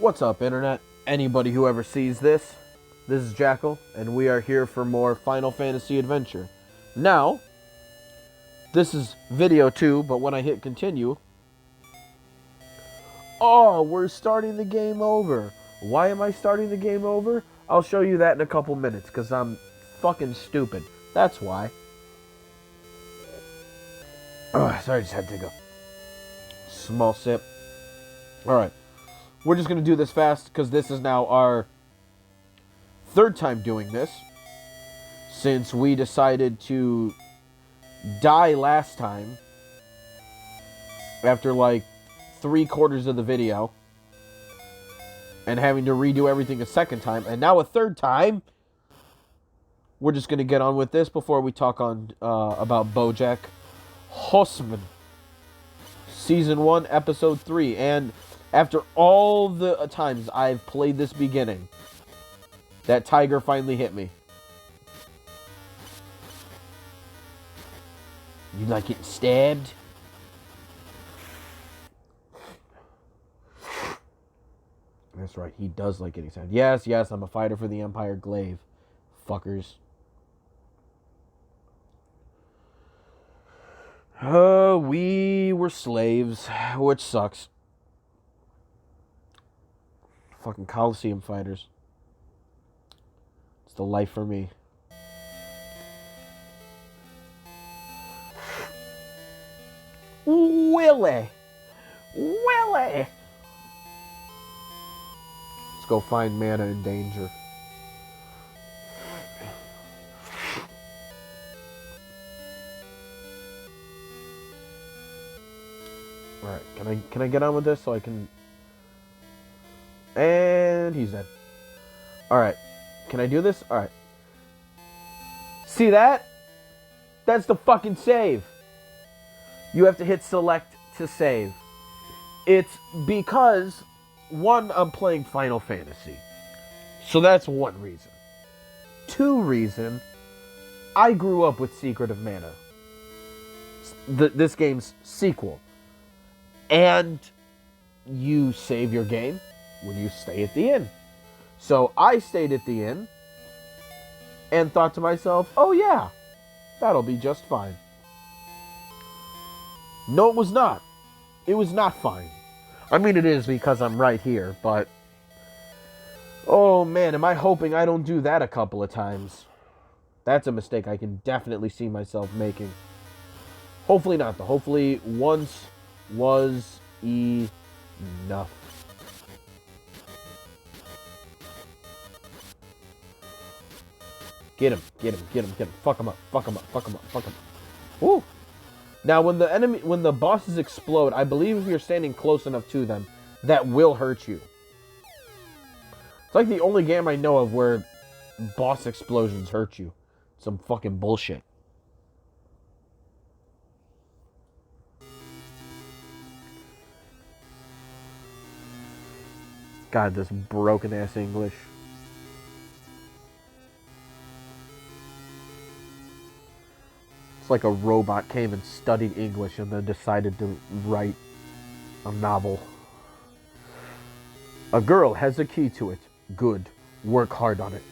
What's up, Internet? Anybody who ever sees this? This is Jackal, and we are here for more Final Fantasy Adventure. Now, this is video 2, but when I hit continue... Oh, we're starting the game over. Why am I starting the game over? I'll show you that in a couple minutes, because I'm fucking stupid. That's why. Oh, sorry, I just had to take a small sip. Alright. We're just going to do this fast, because this is now our third time doing this. Since we decided to die last time. After like 3/4 of the video. And having to redo everything a second time. And now a third time. We're just going to get on with this before we talk on about Bojack. Horseman. Season 1, Episode 3. And after all the times I've played this beginning, that tiger finally hit me. You like getting stabbed? That's right, he does like getting stabbed. Yes, I'm a fighter for the Empire Glaive. Fuckers. We were slaves, which sucks. Fucking Coliseum fighters. It's the life for me. Willie! Let's go find Mana in danger. Alright, can I get on with this so I can... And he's dead. Alright. Can I do this? Alright. See that? That's the fucking save. You have to hit select to save. It's because, one, I'm playing Final Fantasy. So that's one reason. Two reason, I grew up with Secret of Mana. This game's sequel. And you save your game when you stay at the inn. So I stayed at the inn and thought to myself, oh yeah, that'll be just fine. No, it was not. It was not fine. I mean, it is because I'm right here, but... Oh man, am I hoping I don't do that a couple of times. That's a mistake I can definitely see myself making. Hopefully not, though. Hopefully once was enough. Get him. Fuck him up. Woo! Now, when the bosses explode, I believe if you're standing close enough to them, that will hurt you. It's like the only game I know of where boss explosions hurt you. Some fucking bullshit. God, this broken-ass English. It's like a robot came and studied English and then decided to write a novel. A girl has a key to it. Good. Work hard on it.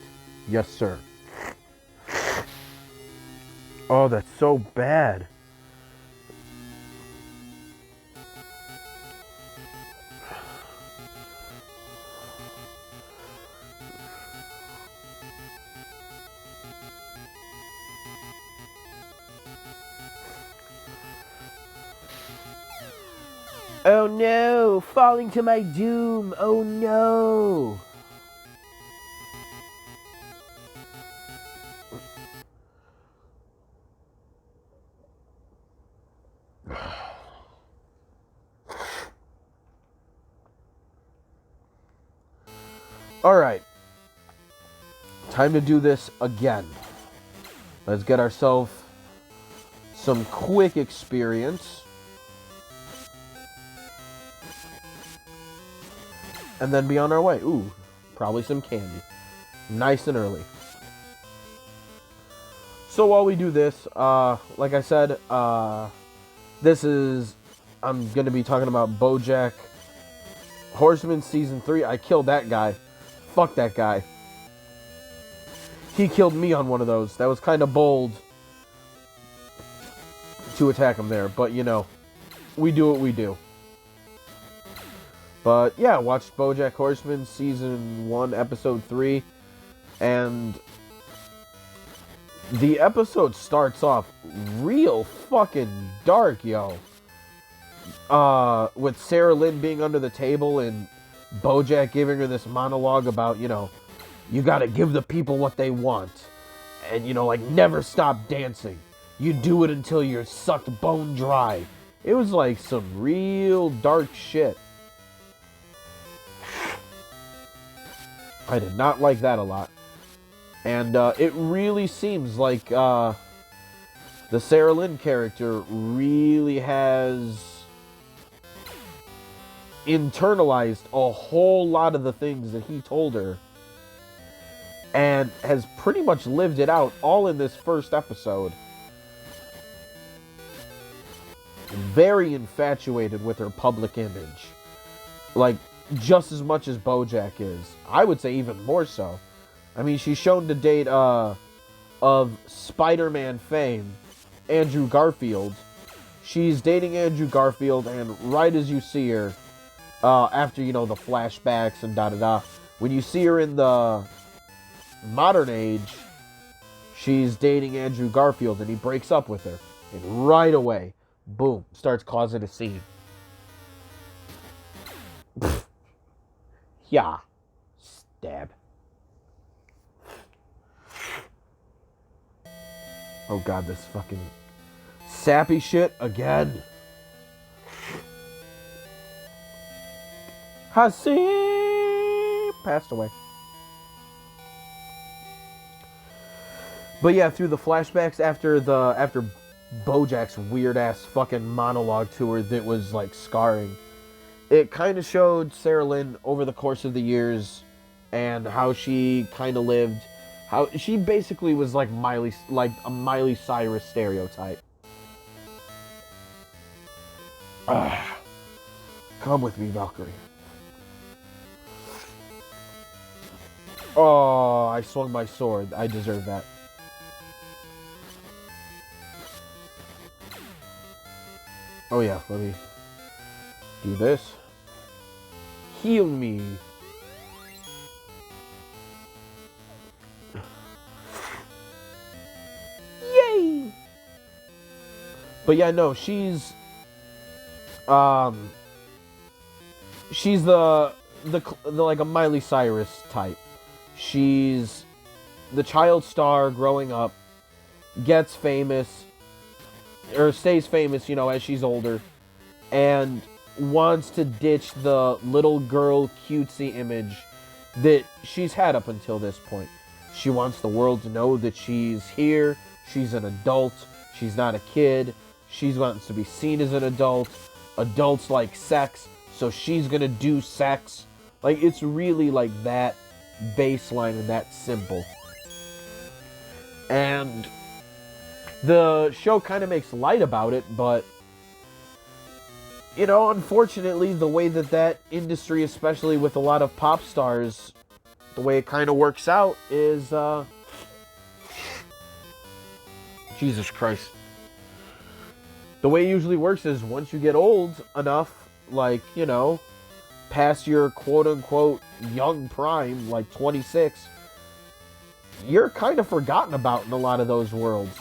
Yes, sir. Oh, that's so bad. Oh no, falling to my doom. Oh no. Alright. Time to do this again. Let's get ourselves some quick experience. And then be on our way. Ooh, probably some candy. Nice and early. So while we do this, like I said, I'm going to be talking about Bojack Horseman Season 3, I killed that guy. Fuck that guy. He killed me on one of those. That was kind of bold to attack him there. But, you know, we do what we do. But, yeah, watched Bojack Horseman Season 1, Episode 3. And the episode starts off real fucking dark, yo. With Sarah Lynn being under the table and Bojack giving her this monologue about, you know, you gotta give the people what they want. And, you know, like, never stop dancing. You do it until you're sucked bone dry. It was like some real dark shit. I did not like that a lot. And it really seems like the Sarah Lynn character really has internalized a whole lot of the things that he told her and has pretty much lived it out all in this first episode. Very infatuated with her public image. Like, just as much as Bojack is. I would say even more so. I mean, she's shown to date of Spider-Man fame, Andrew Garfield. She's dating Andrew Garfield, and right as you see her, after, you know, the flashbacks and da-da-da, when you see her in the modern age, she's dating Andrew Garfield, and he breaks up with her. And right away, boom, starts causing a scene. Yeah. Stab. Oh god, this fucking sappy shit again. Hasi passed away. But yeah, through the flashbacks after Bojack's weird ass fucking monologue to her that was like scarring, it kind of showed Sarah Lynn over the course of the years and how she kind of lived. How she basically was like a Miley Cyrus stereotype. Come with me, Valkyrie. Oh, I swung my sword. I deserve that. Oh yeah, let me do this. Heal me. Yay! But yeah, no, she's the like a Miley Cyrus type. She's the child star growing up, gets famous, or stays famous, you know, as she's older, and wants to ditch the little girl cutesy image that she's had up until this point. She wants the world to know that she's here, she's an adult, she's not a kid, she wants to be seen as an adult, adults like sex, so she's gonna do sex. Like, it's really like that baseline and that simple. And the show kind of makes light about it, but you know, unfortunately, the way that industry, especially with a lot of pop stars, the way it kind of works out is, Jesus Christ. The way it usually works is once you get old enough, like, you know, past your quote-unquote young prime, like 26, you're kind of forgotten about in a lot of those worlds.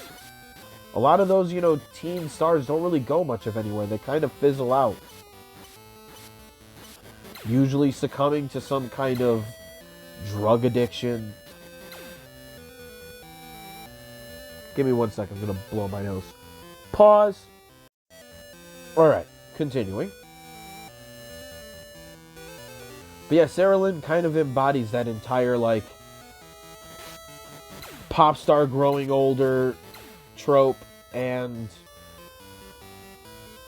A lot of those, you know, teen stars don't really go much of anywhere. They kind of fizzle out. Usually succumbing to some kind of drug addiction. Give me 1 second. I'm going to blow my nose. Pause. Alright, continuing. But yeah, Sarah Lynn kind of embodies that entire, like, pop star growing older trope, and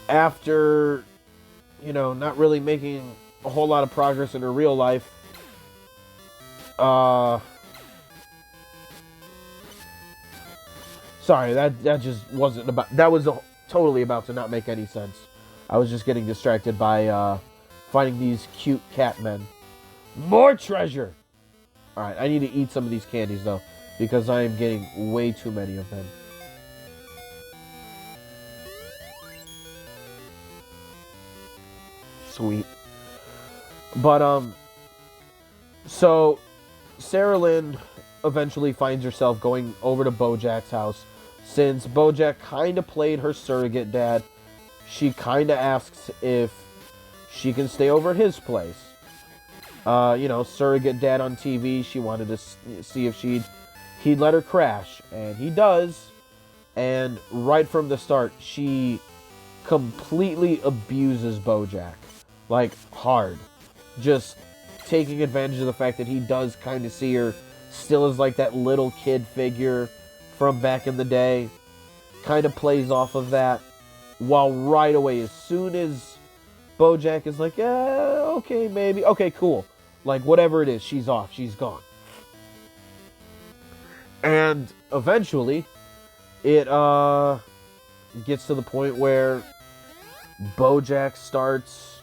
after, you know, not really making a whole lot of progress in her real life, sorry, that just wasn't about, that was totally about to not make any sense. I was just getting distracted by fighting these cute cat men. More treasure! Alright, I need to eat some of these candies, though, because I am getting way too many of them. Sweet. But, so, Sarah Lynn eventually finds herself going over to Bojack's house. Since Bojack kind of played her surrogate dad, she kind of asks if she can stay over at his place. You know, surrogate dad on TV. She wanted to see if he'd let her crash, and he does. And right from the start, she completely abuses Bojack, like hard, just taking advantage of the fact that he does kind of see her still as like that little kid figure from back in the day. Kind of plays off of that, while right away, as soon as Bojack is like, okay, maybe, okay, cool, like whatever it is, she's off, she's gone. And eventually it gets to the point where Bojack starts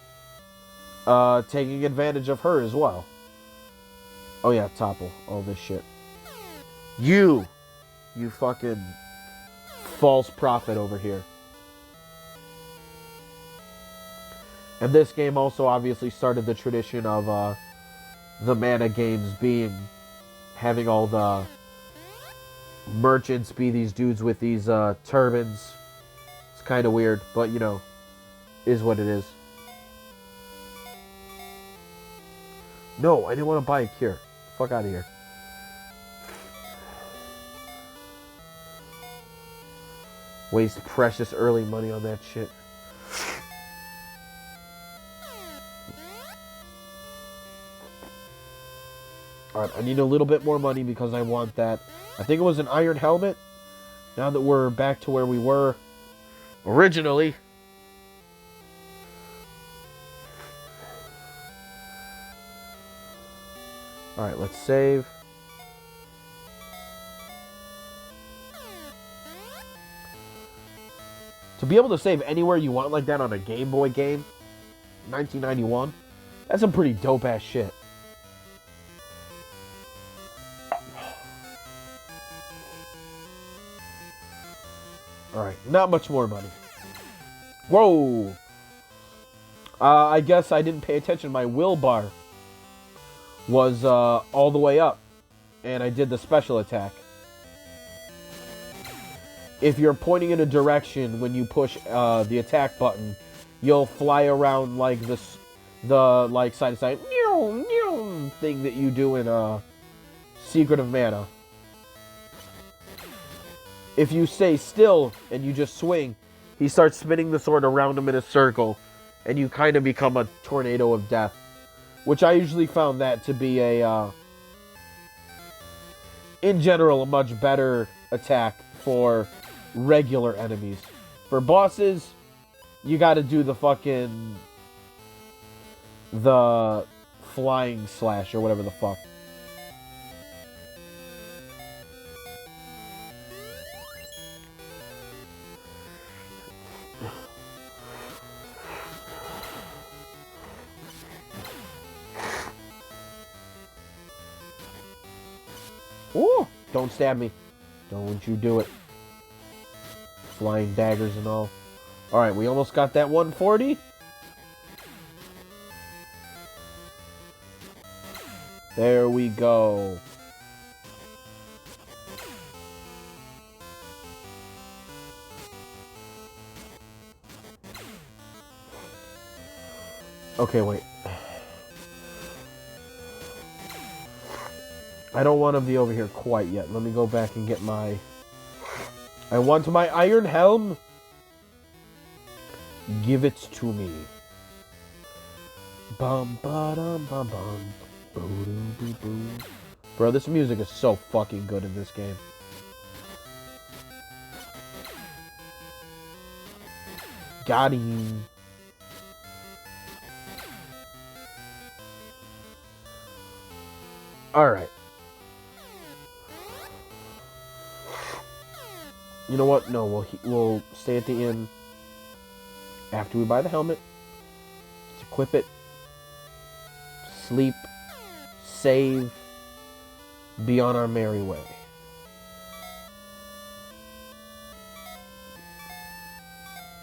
taking advantage of her as well. Oh yeah, topple all this shit. You fucking false prophet over here. And this game also obviously started the tradition of the mana games having all the merchants be these dudes with these turbans. It's kind of weird, but you know, is what it is. No, I didn't want to buy a cure. Fuck out of here. Waste precious early money on that shit. Alright, I need a little bit more money because I want that. I think it was an iron helmet. Now that we're back to where we were originally. Alright, let's save. To be able to save anywhere you want like that on a Game Boy game, 1991, that's some pretty dope-ass shit. Alright, not much more money. Whoa! I guess I didn't pay attention. My will bar was all the way up, and I did the special attack. If you're pointing in a direction when you push the attack button, you'll fly around like this, the like side to side thing that you do in Secret of Mana. If you stay still and you just swing, he starts spinning the sword around him in a circle, and you kind of become a tornado of death. Which I usually found that to be a, in general, a much better attack for regular enemies. For bosses, you gotta do the flying slash or whatever the fuck. Ooh, don't stab me. Don't you do it. Flying daggers and all. Alright, we almost got that 140. There we go. Okay, wait. I don't want to be over here quite yet. Let me go back and get my... I want my iron helm. Give it to me. Bum ba dum bum bum. Boo boo boo. Bro, this music is so fucking good in this game. Got him. Alright. You know what? No, we'll stay at the inn after we buy the helmet. Let's equip it. sleep, save, be on our merry way.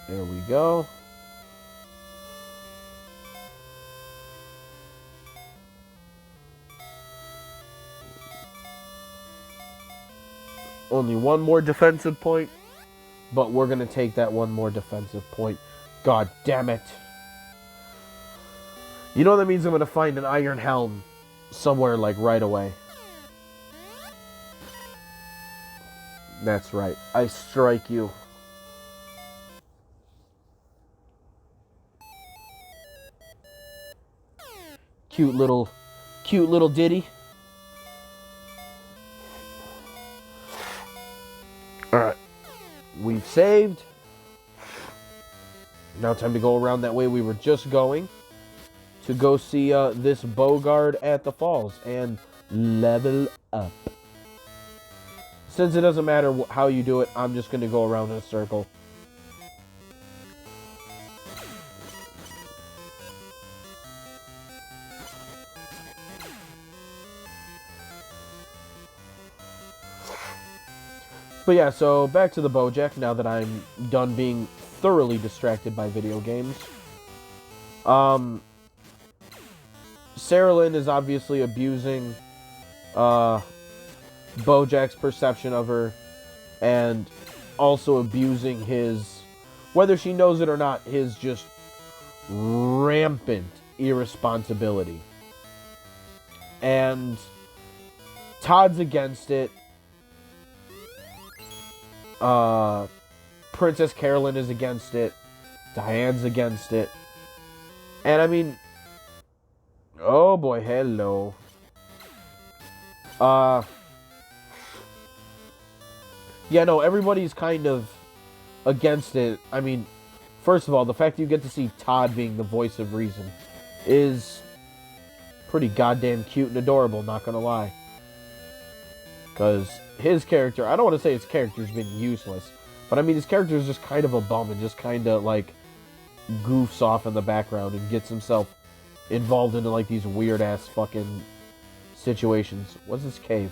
There we go. Only one more defensive point, but we're going to take that one more defensive point. God damn it. You know that means I'm going to find an iron helm somewhere, like, right away. That's right. I strike you. Cute little ditty. Alright. We've saved. Now time to go around that way we were just going. To go see this Bogard at the falls. And level up. Since it doesn't matter how you do it, I'm just going to go around in a circle. But yeah, so back to the Bojack now that I'm done being thoroughly distracted by video games. Sarah Lynn is obviously abusing Bojack's perception of her, and also abusing his, whether she knows it or not, his just rampant irresponsibility. And Todd's against it. Princess Carolyn is against it. Diane's against it. And I mean, oh boy, hello. Yeah, no, everybody's kind of against it. I mean, first of all, the fact you get to see Todd being the voice of reason is pretty goddamn cute and adorable, not gonna lie. Because his character, I don't want to say his character's been useless, but I mean, his character is just kind of a bum and just kind of, like, goofs off in the background and gets himself involved into, like, these weird-ass fucking situations. What's this cave?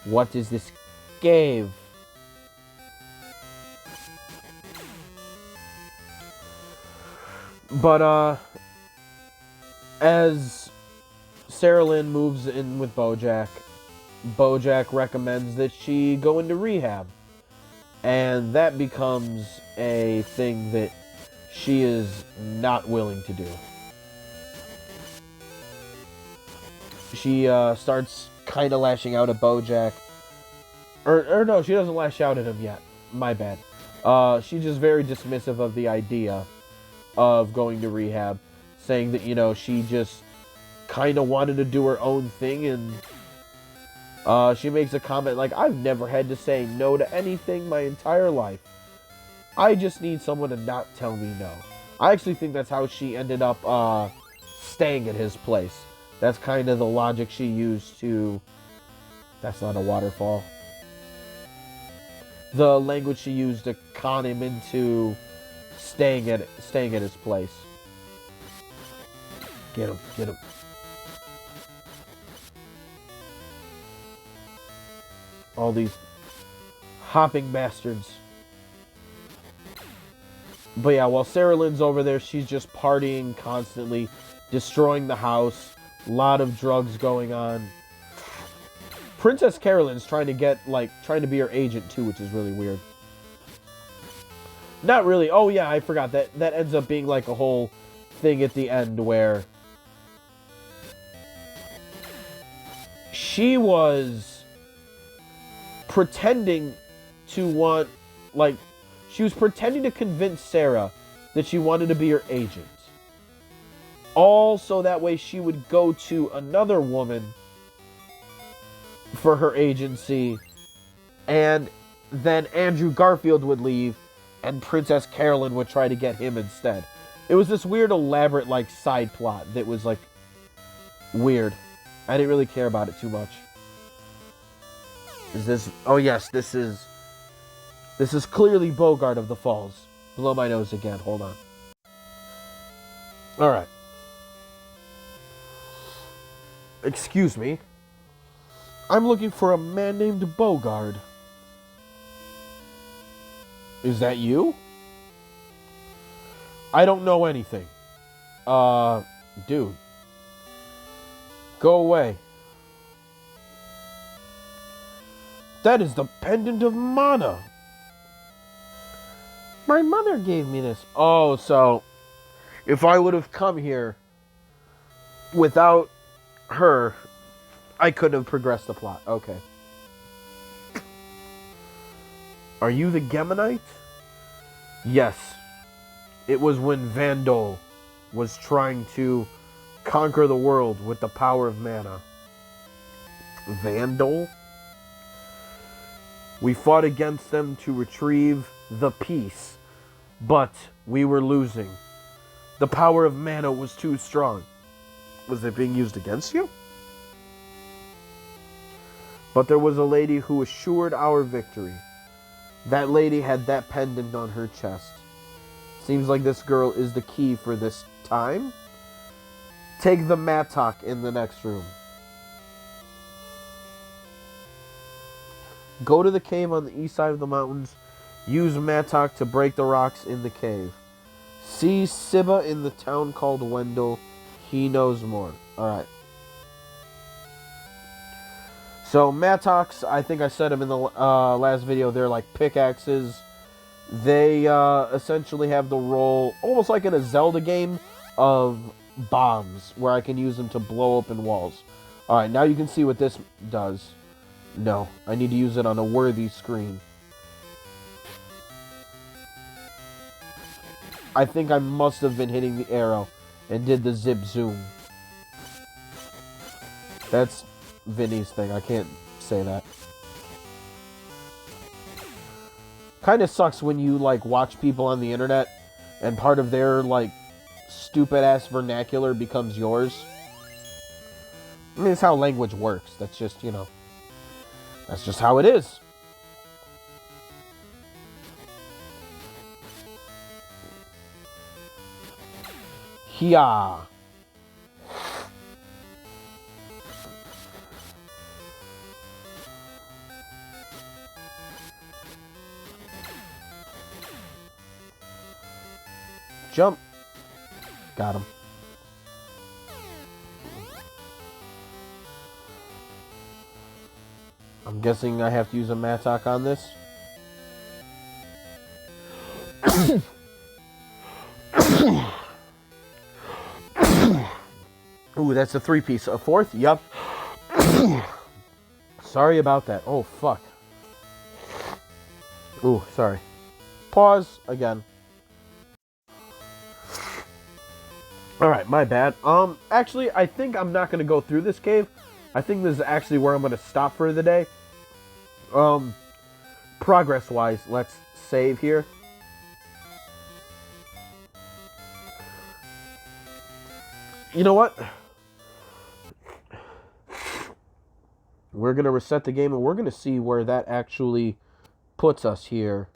What is this cave? But, as Sarah Lynn moves in with Bojack, Bojack recommends that she go into rehab. And that becomes a thing that she is not willing to do. She starts kind of lashing out at Bojack. Or no, she doesn't lash out at him yet. My bad. She's just very dismissive of the idea of going to rehab. Saying that, you know, she just kind of wanted to do her own thing, and she makes a comment like, I've never had to say no to anything my entire life. I just need someone to not tell me no. I actually think that's how she ended up staying at his place. That's kind of the logic she used to... That's not a waterfall. The language she used to con him into staying at his place. Get him, get him. All these hopping bastards. But yeah, while Sarah Lynn's over there, she's just partying constantly, destroying the house, a lot of drugs going on. Princess Carolyn's trying to be her agent too, which is really weird. Not really. Oh yeah, I forgot that ends up being like a whole thing at the end where she was pretending to want, like, she was pretending to convince Sarah that she wanted to be her agent. All so that way she would go to another woman for her agency, and then Andrew Garfield would leave, and Princess Carolyn would try to get him instead. It was this weird, elaborate, like, side plot that was, like, weird. I didn't really care about it too much. Is this... Oh, yes, this is clearly Bogard of the Falls. Blow my nose again. Hold on. Alright. Excuse me. I'm looking for a man named Bogard. Is that you? I don't know anything. Dude. Go away. That is the pendant of mana. My mother gave me this. Oh, so if I would have come here without her, I couldn't have progressed the plot. Okay. Are you the Geminite? Yes. It was when Vandal was trying to conquer the world with the power of mana. Vandal? We fought against them to retrieve the peace, but we were losing. The power of mana was too strong. Was it being used against you? But there was a lady who assured our victory. That lady had that pendant on her chest. Seems like this girl is the key for this time. Take the mattock in the next room. Go to the cave on the east side of the mountains. Use mattock to break the rocks in the cave. See Sibba in the town called Wendell. He knows more. Alright. So mattocks, I think I said them in the last video, they're like pickaxes. They essentially have the role, almost like in a Zelda game, of bombs, where I can use them to blow open walls. Alright, now you can see what this does. No, I need to use it on a worthy screen. I think I must have been hitting the arrow and did the zip zoom. That's Vinny's thing. I can't say that. Kind of sucks when you, like, watch people on the internet and part of their, like, stupid-ass vernacular becomes yours. I mean, it's how language works. That's just, you know, that's just how it is. Hiya. Jump. Got him. I'm guessing I have to use a mattock on this. Ooh, that's a three-piece. A fourth? Yup. Sorry about that. Oh, fuck. Ooh, sorry. Pause again. Alright, my bad. Actually, I think I'm not going to go through this cave. I think this is actually where I'm going to stop for the day. Progress-wise, let's save here. You know what? We're going to reset the game, and we're going to see where that actually puts us here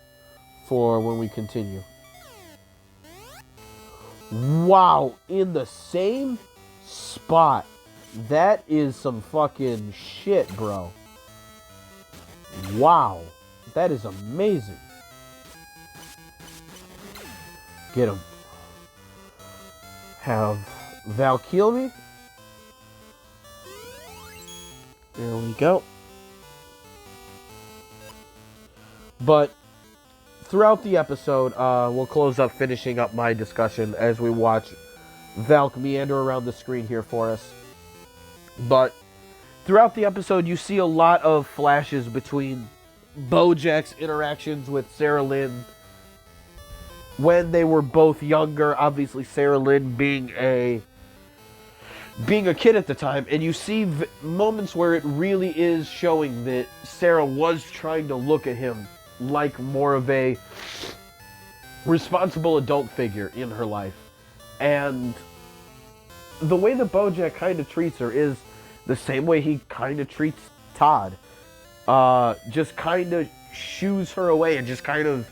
for when we continue. Wow, in the same spot. That is some fucking shit, bro. Wow. That is amazing. Get him. Have Val kill me. There we go. But throughout the episode, we'll close up finishing up my discussion as we watch Valk meander around the screen here for us. But throughout the episode, you see a lot of flashes between Bojack's interactions with Sarah Lynn when they were both younger. Obviously, Sarah Lynn being a kid at the time, and you see moments where it really is showing that Sarah was trying to look at him like more of a responsible adult figure in her life. And the way that Bojack kind of treats her is the same way he kind of treats Todd. Just kind of shoos her away and just kind of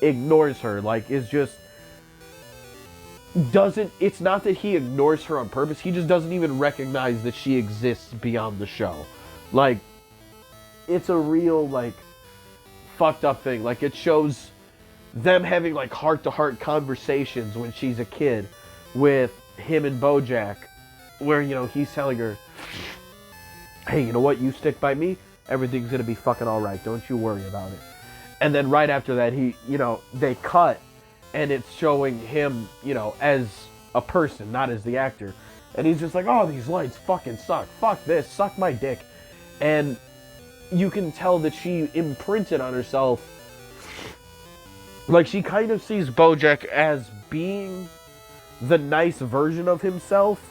ignores her. Like, is just it's not that he ignores her on purpose, he just doesn't even recognize that she exists beyond the show. Like, it's a real, like, fucked up thing. Like, it shows them having, like, heart-to-heart conversations when she's a kid with him and Bojack, where, you know, he's telling her, hey, you know what, you stick by me, everything's gonna be fucking alright, don't you worry about it. And then right after that, they cut, and it's showing him, you know, as a person, not as the actor. And he's just like, oh, these lights fucking suck. Fuck this, suck my dick. And you can tell that she imprinted on herself. Like, she kind of sees Bojack as being the nice version of himself,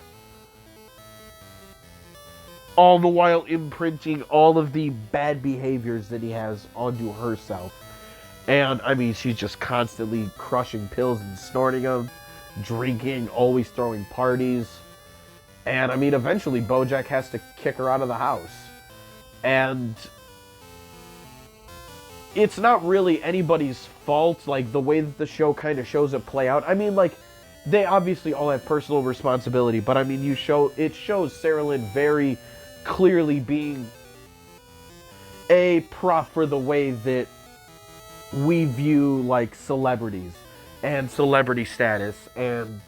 all the while imprinting all of the bad behaviors that he has onto herself. And, I mean, she's just constantly crushing pills and snorting them, drinking, always throwing parties. And, I mean, eventually Bojack has to kick her out of the house. And it's not really anybody's fault, like, the way that the show kind of shows it play out. I mean, like, they obviously all have personal responsibility, but, I mean, it shows Sarah Lynn very clearly being a prop for the way that we view, like, celebrities and celebrity status, and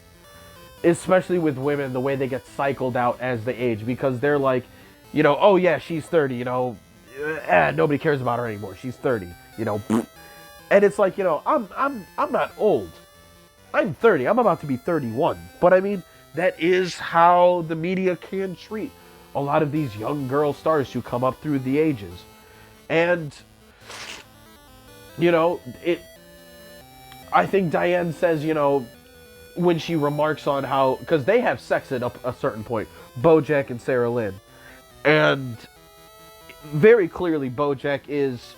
especially with women, the way they get cycled out as they age, because they're like, you know, oh yeah, she's 30, you know, nobody cares about her anymore, she's 30, you know, and it's like, you know, I'm not old, I'm 30, I'm about to be 31, but I mean, that is how the media can treat a lot of these young girl stars who come up through the ages. And, you know, I think Diane says, you know, when she remarks on how, because they have sex at a certain point, Bojack and Sarah Lynn, and very clearly Bojack is,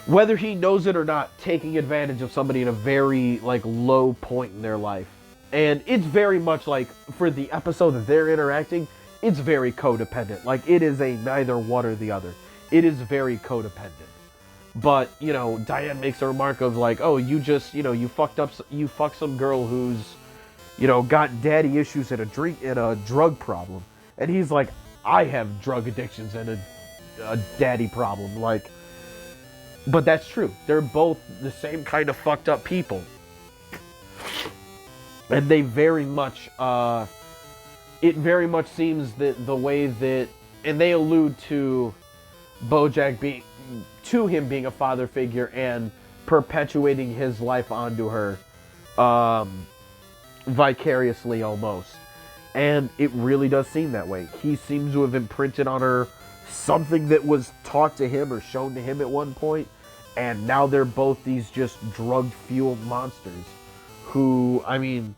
whether he knows it or not, taking advantage of somebody in a very, like, low point in their life. And it's very much like, for the episode that they're interacting, it's very codependent. Like, it is a neither one or the other. It is very codependent. But, you know, Diane makes a remark of like, oh, you just, you know, you fucked some girl who's, you know, got daddy issues and a drug problem. And he's like, I have drug addictions and a daddy problem. Like, but that's true. They're both the same kind of fucked up people. And they very much, it very much seems that the way that, and they allude to Bojack him being a father figure and perpetuating his life onto her, vicariously almost. And it really does seem that way. He seems to have imprinted on her something that was taught to him or shown to him at one point, and now they're both these just drug-fueled monsters who, I mean,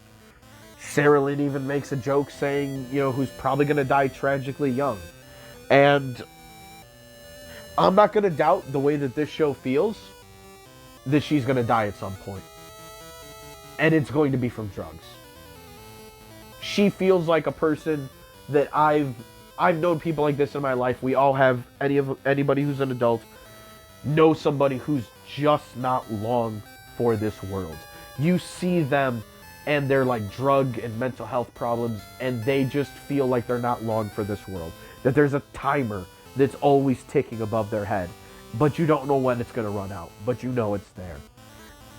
Sarah Lynn even makes a joke saying, you know, who's probably going to die tragically young. And I'm not going to doubt the way that this show feels, that she's going to die at some point. And it's going to be from drugs. She feels like a person that I've known people like this in my life. We all have, anybody who's an adult know somebody who's just not long for this world. You see them and they're like drug and mental health problems, and they just feel like they're not long for this world. That there's a timer that's always ticking above their head, but you don't know when it's going to run out, but you know it's there.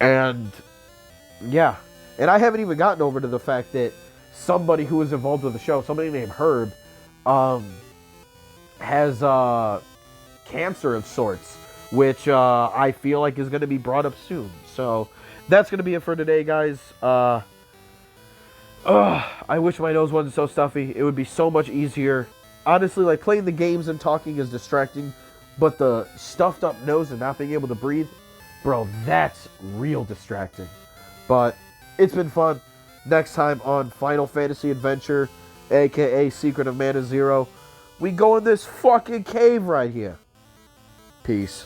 And yeah, and I haven't even gotten over to the fact that somebody who was involved with the show, somebody named Herb, has cancer of sorts, which I feel like is going to be brought up soon. So that's going to be it for today, guys. I wish my nose wasn't so stuffy. It would be so much easier. Honestly, like, playing the games and talking is distracting, but the stuffed up nose and not being able to breathe, bro, that's real distracting. But it's been fun. Next time on Final Fantasy Adventure, aka Secret of Mana Zero, we go in this fucking cave right here. Peace.